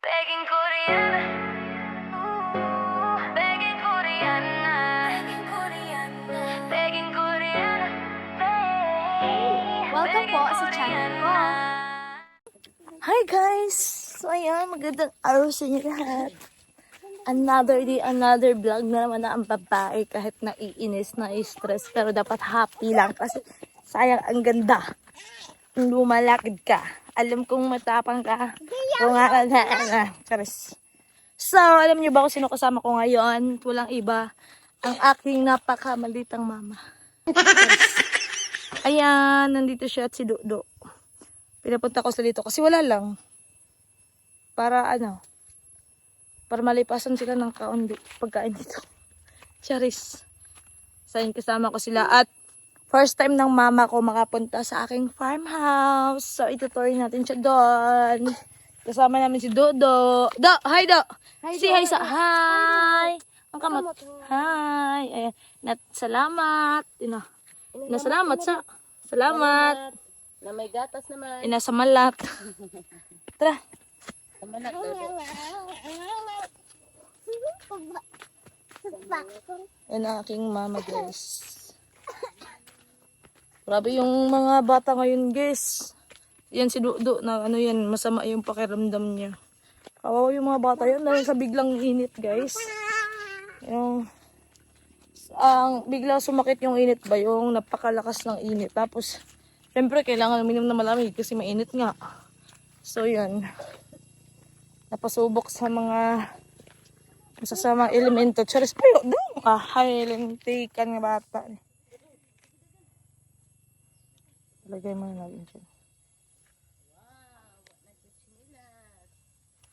Begging Korean, begging Korean, begging Korean. Welcome po sa channel ko. Hi guys! So ayan, magandang araw sa inyo lahat. Another day, another vlog na naman na ang babae kahit naiinis, na-stress. Pero dapat happy lang kasi sayang ang ganda. Kung lumalakad ka, alam kong matapang ka. Kung charis. So, alam niyo ba kung sino kasama ko ngayon? Walang iba, ang aking napakamalitang mama. Ayan, nandito siya at si Dodo. Pinapunta ko sa dito kasi wala lang. Para para malipasan sila ng pagkain dito. Charis. Sayang kasama ko sila at first time ng mama ko makapunta sa aking farmhouse. So, itutuloy natin siya doon. Kasama namin si Dodo. Do! Hi, Do! Say hi sa... Hi! Ang kamot. Hi! Ayan. Salamat. Salamat sa... Salamat. Na may gatas naman. Sa malat. Tara. Sa malat. Yan ang aking mama, guys. Grabe yung mga bata ngayon, guys. Yan si Dodo na masama yung pakiramdam niya. Kawawa yung mga bata yan dahil sa biglang init, guys. Bigla sumakit yung init ba? Yung napakalakas ng init. Tapos, syempre, kailangan uminom na malamig kasi mainit nga. So, yan. Napasubok sa mga masasamang elemento. Charis pa yun. Hilintikan nga bata. Lagay mo na natin siya.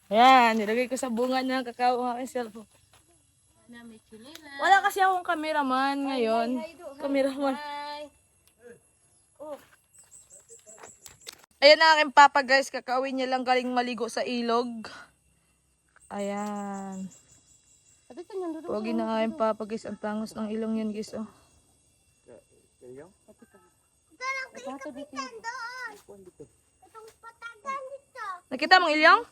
Ayan, nilagay ko sa bunga ng kakao ang aking cellphone. Wala kasi akong cameraman ngayon. Cameraman. Ayan na aking papa, guys. Kakawin niya lang galing maligo sa ilog. Ayan. Huwag na aking papa, guys. Ang tangos ng ilong yan, guys. Oh. Nakita mong ilyong?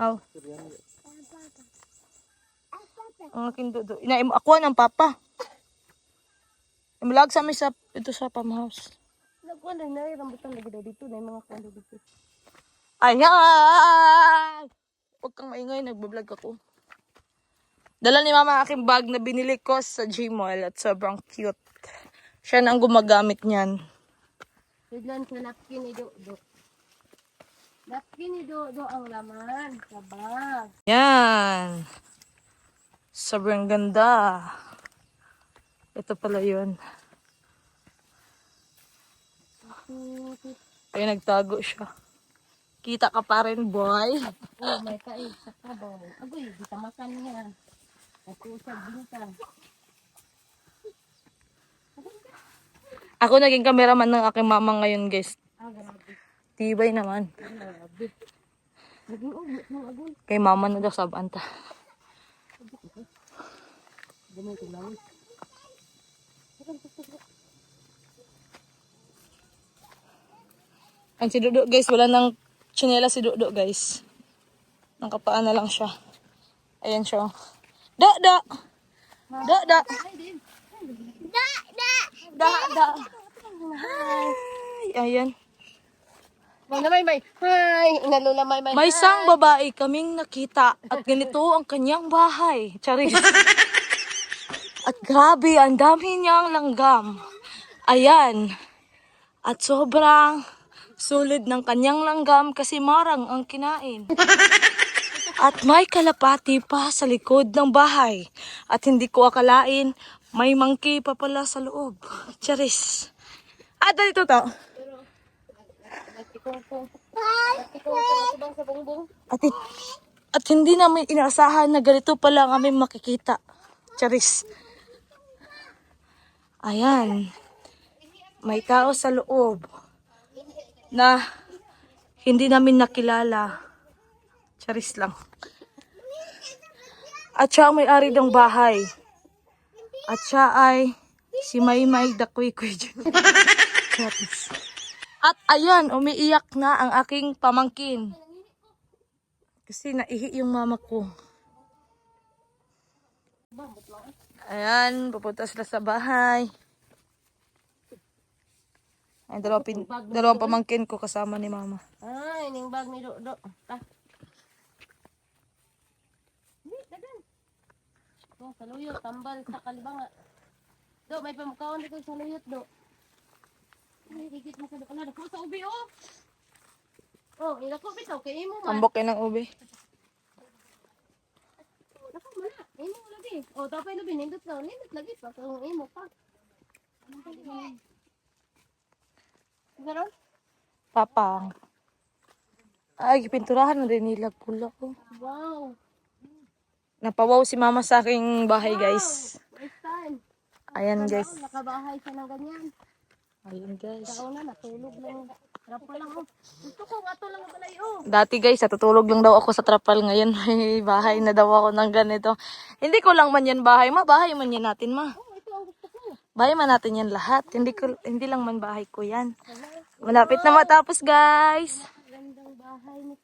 Oh. Ang aking Dodo. Ako ng papa. Imulag sa amin ito sa farmhouse. Nagkuhan na yung rambutan lagi daw dito. Na yung mga kuhan daw dito. Ayan! Huwag kang maingay. Nagbablog ako. Dala ni mama aking bag na binili ko sa Gmall at sobrang cute. Siya na ang gumagamit niyan. Biglan sa napkin ni Dodo. Napkin ni Dodo ang laman. Sabag. Yan. Sobrang ganda. Ito pala yun. Ay, nagtago siya. Kita ka pa rin, boy. Oh, may kain sa kabaw. Agoy, di tamakan niya. Nakusag din ka. Ako naging cameraman ng aking mama ngayon, guys. Grabe. Tibay naman. Grabe. Naging ulit ng agoy. Kay mama na daw sabanta. Gamay ko lang. Ang si Dodo, guys, wala nang tsinela si Dodo, guys. Nakapaan na lang siya. Ayan siya. Do! Hi! Ayan. May. Hi! Inalula may. May isang babae kaming nakita at ganito ang kanyang bahay. Charis. At grabe, ang dami niyang langgam. Ayan. At sobrang sulit ng kanyang langgam kasi marang ang kinain. At may kalapati pa sa likod ng bahay. At hindi ko akalain, may monkey pa pala sa loob. Charis. Dito to. At hindi namin inaasahan na ganito pala ang aming makikita. Charis. Ayan. May tao sa loob na hindi namin nakilala. Charis lang. At siya ang may-ari ng bahay. At siya ay si Maymay Dakwikoy. Charis. At ayan, umiiyak na ang aking pamangkin. Kasi naihi yung mama ko. Ayan, pupunta sila sa bahay. Ay, dalawang pamangkin ko kasama ni mama. Ay, ning bag ni do. Ta. Ni dagan. Do, saluyot tambal sa kalibanga. Do, may pamukhaon dito sa saluyot do. Ay, higit mo sa do. Ala, dako sa ubi oh. Oh, ilako bitaw kay imo man. Tambok kayo ng ube. Dako man na. Imo lagi. Oh, tapay labi nindot ka. Nindot lagi pa kung imo pa. Garon? Papang. Ay, pinturahan na rin nila pula ko. Wow. Napawaw si mama sa aking bahay, guys. First time. Ayan, guys. Nakabahay siya ng ganyan. Ayan, guys. Sa una, natulog lang. Rapo lang oh. Gusto ko, ato lang ang balay oh. Dati, guys, natutulog lang daw ako sa trapal. Ngayon, may bahay na daw ako ng ganito. Hindi ko lang man yan bahay, ma. Bahay man yan natin, ma. Oh, ito ang gusto ko. Bahay man natin yan lahat. Hindi lang man bahay ko yan. Malapit na matapos, guys. Gandang bahay ni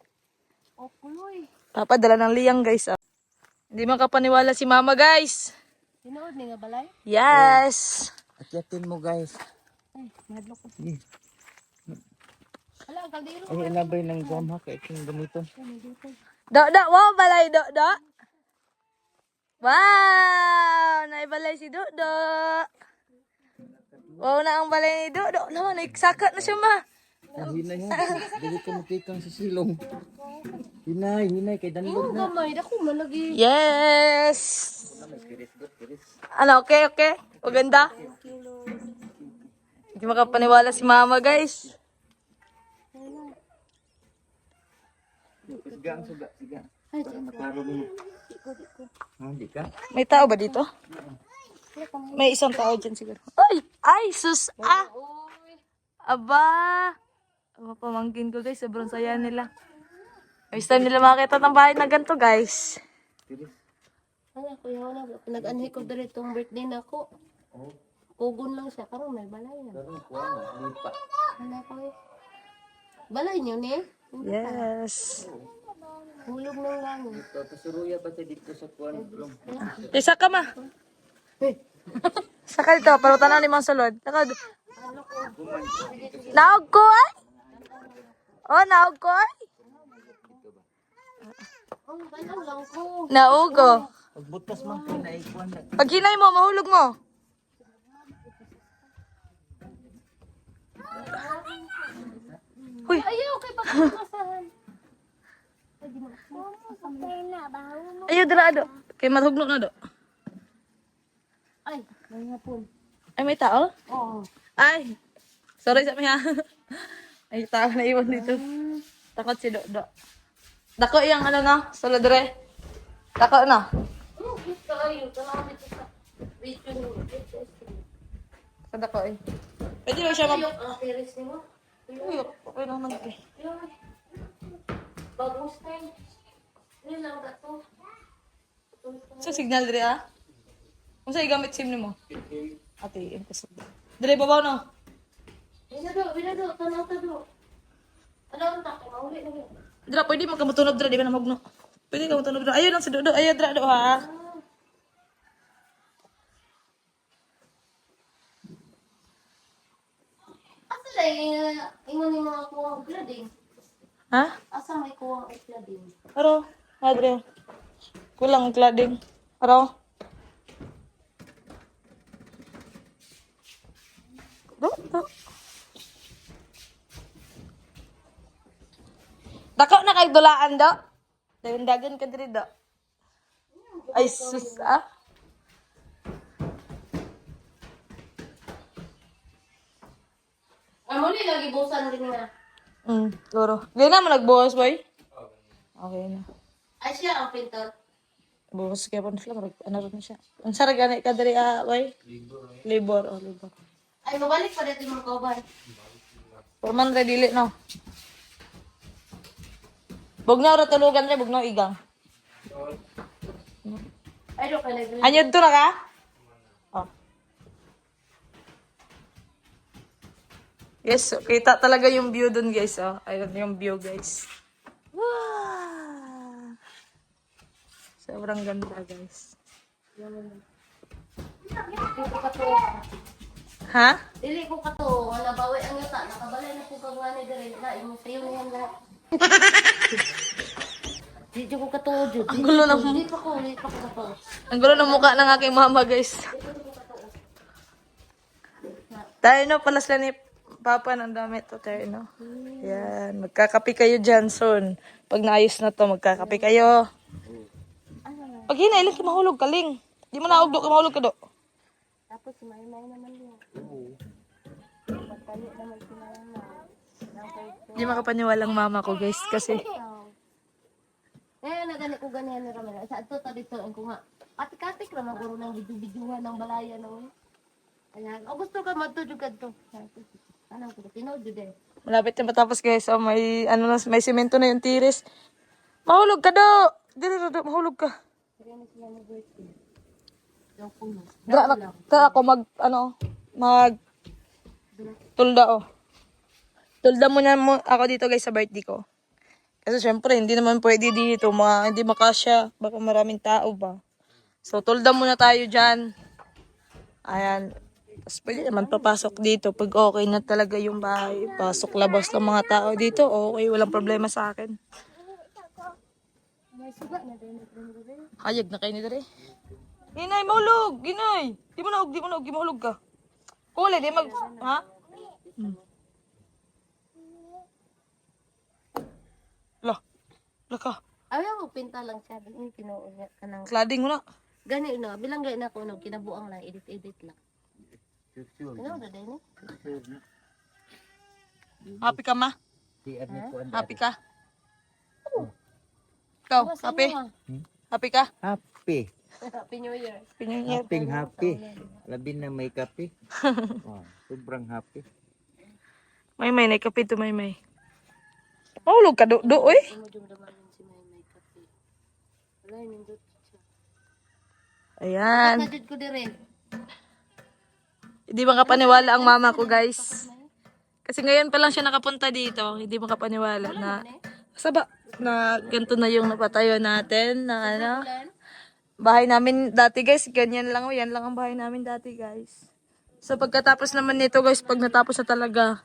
Okuloy. Papadala ng liyang, guys. Ah. Hindi makapaniwala si mama, guys. Sinood ni nga balay? Yes. Akyatin mo guys. Ay, madlok ko. Sige. Hala, ang kaldero. Ay, ilabay ng goma kay itong gamito. Do, wow, balay, do. Wow, naibalay si do. Wow na ang balay ni do. Naman, nagsakat na siya, ma. Hinay ha. Dili ka matikang sa silong. Hinay kay danlog Yung na. gamay, dako malagi. Yes. Ano, okay. Maganda. Hindi makapaniwala si mama, guys. Siga ang suga. Ay, Para maklaro mo. Hindi ka? May tao ba dito? May isang tao dyan siguro. Ay, sus, ah. Uy. Aba. Mga pamangkin ko, guys. Sobrang saya nila. First time nila makita ng bahay na ganito, guys. Ay, kuya ko na. Nag-anhi ko dali itong birthday na ako. Kugon lang siya. Karong may balay na. Lipa. Hala ko eh. Balay niyo ni? Yes. Hulog ng langit. Ito, pasuruya pa siya dito sa kuwan. Isa ka, ma. Eh, Saka dito, parutan na ni Mang Sulod. Saka, naog ko, ay. Oh, naog ko, ay. oh, ganaw lang ko. Naog, oh. Pagbutas man pinay kuwan na. Pag hinay mo, mahulog mo. Uy, Ayaw, kay pagkakasahan. ayaw dira, do. Kay mathugno na, do. Ay, may hapon. Ay, may tao? Oo. Ay, sorry sa mga. Ay, tao na iwan dito. Takot si Do. Dako iyang ano na, Solodre. Dako na. Oh, gusto kayo. Salamat sa video niyo. Sa dako eh. Pwede ba siya Ayok, ang peris niyo. Uyok, okay lang nag Ayun. Bagong style. Ano lang ba to? Sa signal dire ah. Kung sa igamit sim nimo. Ate, ito sa. Dire babaw no. Binado. Tanaw ta do. Ano ang tako? Mauli na yun. Dira pwede magkamutunog dira di ba namugno. Pwede ka mutunog dira. Ayun lang si Do. Ayun dira do ha. Asa lang ingon ni mga kuwang flooding? Ha? Asa may kuwang flooding? Aro, adre. Kulang cladding. Aro. Do. Dako na kay dulaan do. Dagan ka diri do. Ay sus ah. Muli lagi busan din na. Loro. Di na mo nagbuhos, boy? Okay na. Ay siya ang pintor. Buhos kaya po na sila. Ano rin siya. Ang sarag ganit ka diri, boy? Libor. Oh, libor. Ay mabalik pa dito mga kauban. Porman ra dili, no? Bugnaw ra tulugan ra, bugnaw igang. Ay do ka nag. Anyod to na ka? Oh. Yes, kita talaga yung view dun, guys. Oh. Ayun yung view, guys. Wow! Sobrang ganda, guys. Ha? Dili ko kato, wala bawi ang yuta, nakabalay na po kang wani diri, na imong sayo na yan lahat. Di ko kato, Jud. Ang gulo ng Di pa ko kato. Ang gulo ng mukha ng aking mama, guys. Tayo no, pala sila ni Papa ng damit to, tayo no. Yan, magkakape kayo dyan soon. Pag naayos na to, magkakape kayo. Pag hinailan ka mahulog ka, Ling. Di mo naugdo ka mahulog ka do. Tapos si May naman yun. Magpalit naman si Mama. Di makapaniwalang mama ko, guys, kasi Nagani ko ganyan ni Ramel. Sa ato ta dito ang ko nga. Katik-katik ra maguro ng video-videohan ng balaya no. Ayan, gusto ka matudog kadto. Anong ko tinod jud eh. malapit na matapos, guys. Oh, may ano na, may semento na yung tiris. Mahulog ka do. Dili do, mahulog ka. Kaya na sila ng birthday. Yung puno. Tara ako mag tulda, oh. Tulda muna mo ako dito, guys, sa birthday ko. Kasi syempre, hindi naman pwede dito, hindi makasya, baka maraming tao ba. So, tulda muna tayo dyan. Ayan. Tapos pwede naman papasok dito pag okay na talaga yung bahay. Pasok labas ng mga tao dito, okay, walang problema sa akin. May suga na din. Hayag na kayo ni Dere. Inay, mahulog! Inay! Di mo naug, mahulog ka. Kulay, di mag... Ha? Laka. Ayaw mo pinta lang siya. Yung tinuon niya ka ng... Cladding mo na. Gani no, bilang gani na ko no, kinabuang lang, edit lang. Ano na din eh? Happy ka, ma? Happy ka? Ikaw, happy? Happy ka? Happy. Happy New Year. Pinyong Happy. Labi na may kape. Sobrang happy. May naikape to may. Mahulog ka do, eh. Ano yung damanin si May kape. Wala yung nindot siya. Ayan. Najud ko dire. Hindi makapaniwala ang mama ko, guys. Kasi ngayon pa lang siya nakapunta dito. Hindi makapaniwala na... Saba, na ganito na yung napatayo natin. Na ano. Bahay namin dati, guys. Ganyan lang. Yan lang ang bahay namin dati, guys. So, pagkatapos naman nito, guys, pag natapos na talaga,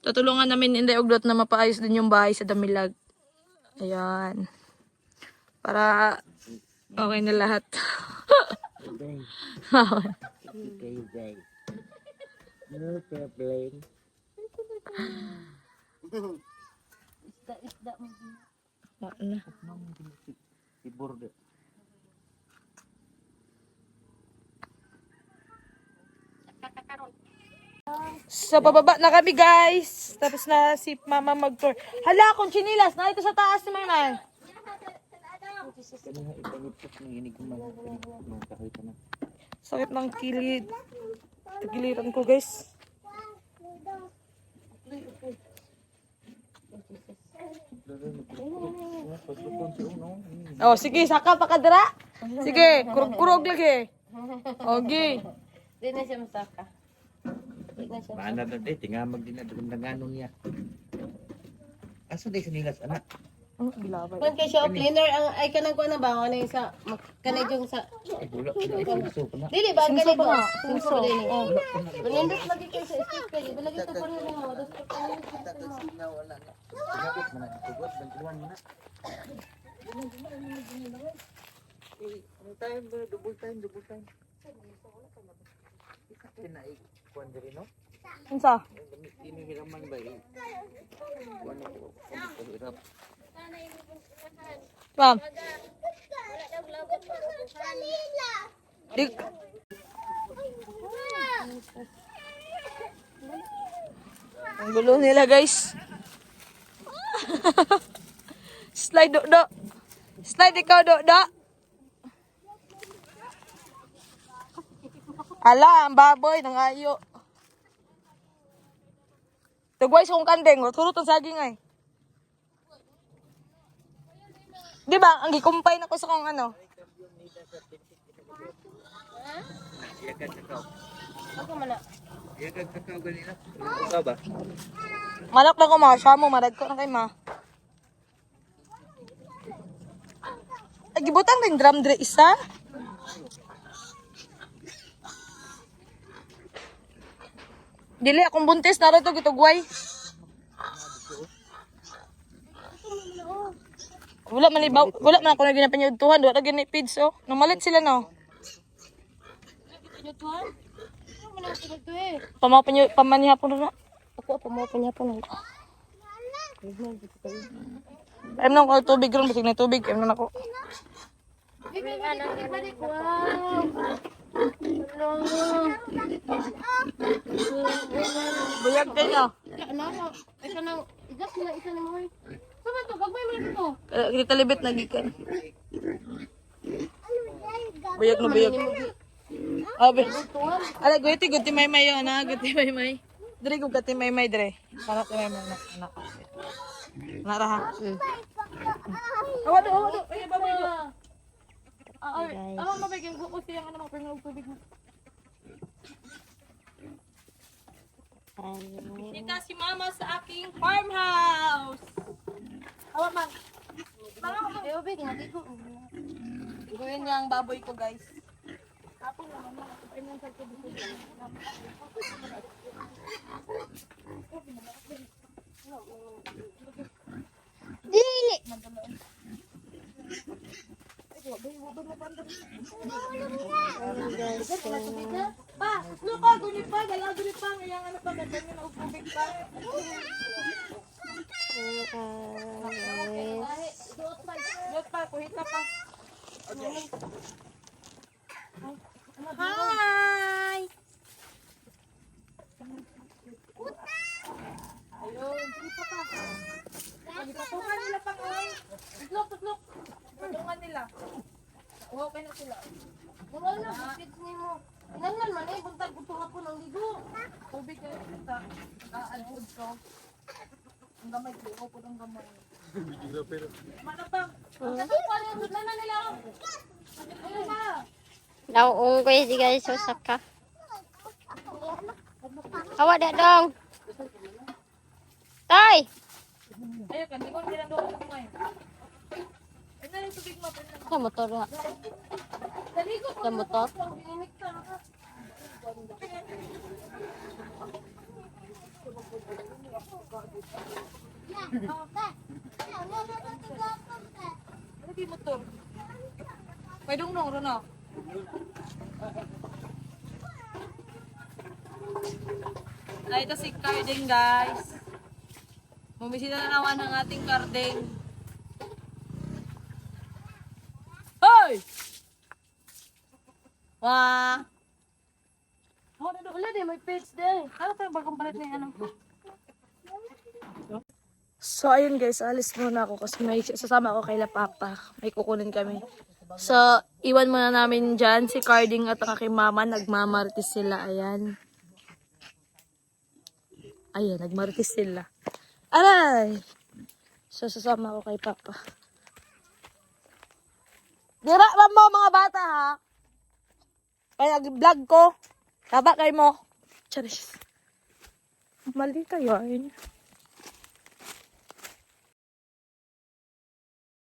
tutulungan namin Inday Uglot na mapaayos din yung bahay sa Damilag. Ayan. Para okay na lahat. No problem. Isda mo. Ano? Tibor de. So, pababa na kami, guys. Tapos na si mama mag-tour. Hala, kung chinilas, na ito sa taas ni Mayman. Kanina ipangipot ng inig ko man kahoy ka na. Sakit ng kilid. Tagiliran ko, guys. Oh, sige, saka pa kadra. Sige, kurog-kurog lagi. Okay. Di na siya masaka. Di na siya. Maana na tingamag din na danganon niya. Asa day sinilas anak? Oh, gilabay. Kung kay siya cleaner ang ay kanang ko na ba ano yung sa kanay yung sa Ay wala na so na. dili ba kanay pa ko. nga. Singso ba din. Manindot lagi kay sa stick kay lagi to pa rin mo. Wala na. Tinapit man na tubot bantuan mo na. Double time. Kinaik kuan diri no? Unsa? Ini hiraman ba eh? Kuan ko hirap. Ma'am. Dik. Ang gulo nila, guys. Slide do. Slide ikaw do. Hala, ang baboy nangayo. Tugway sa kong kandeng, turot ang saging ay. Di ba, ang gikumpay na ko sa kong ano. Ako man na. Iya kag kakao ganina. Ikaw ba? Malak na ko ma, siya mo, marag ko na kay ma. Ay, gibutang ring drum dre isa. Dili akong buntis na to gitugway. Wala man ibaw, wala man ako na ginapanyudtuhan, wala gini feeds oh. Namalit sila no. Pamanihapon na. Ako pamapanyapon. Ayun nang ko tubig ron, basig na tubig, ayun na ako. Buyag kayo. Isa na mo. Sama to, gagmay mo na to. Kita libit na gikan. Buyag na buyag. Abe. Ala, guti may yun na, guti may. Dre ko gati may dre. Para ti may anak. Naraha. Awado. Ay, baboy do. Mabigyan ko siya ang ano, pero tubig mo. Kita si Mama sa aking farmhouse. Awa man. Ayo, big, hindi ko. Gawin niya ang baboy ko, guys. Tapos naman, mga sa tubig. Dili. Pa, luka, gunit pa, galaw gunit pa, ngayang ano pa, ganda nyo na upubig pa. Dot pa, kuhit na pa. Hi! Ayun, dito pa. Patungan nila pang ay. Tutlok. Patungan nila. Okay na sila. Wala na, kids ni mo. Inanlan man eh, buntag utong ako ng ligo. Tubig kayo kita. Alpod ko. Ang gamay ko. Ako ng gamay. Mana pa? Kasukan yung sudlan na nila. Ayun na. Nauong ko si guys susap ka. Awak dak dong. Tay. Ayun kan, di ko ginagawa ko gamay. Ayun na yung tubig mo. Sa motor ha. Naligo ko Sa motor. ang ginikta. Ano di motor? May dungnong, Rono. Ay, ito si Carding, guys. Bumisita na naman ang ating Carding. Hoy! Wah! Wala din, may page din. Ano tayo bagong palit na ano? So, ayun guys, alis muna ako kasi may sasama ako kay La Papa. May kukunin kami. So, iwan muna namin dyan si Carding at ang aking mama. Nagmamarites sila, ayan. Ayan, nagmarites sila. Aray! So, sasama ako kay Papa. Dira ba mo mga bata ha? Kaya nag-vlog ko. Taba kayo mo. Charis. Mali kayo.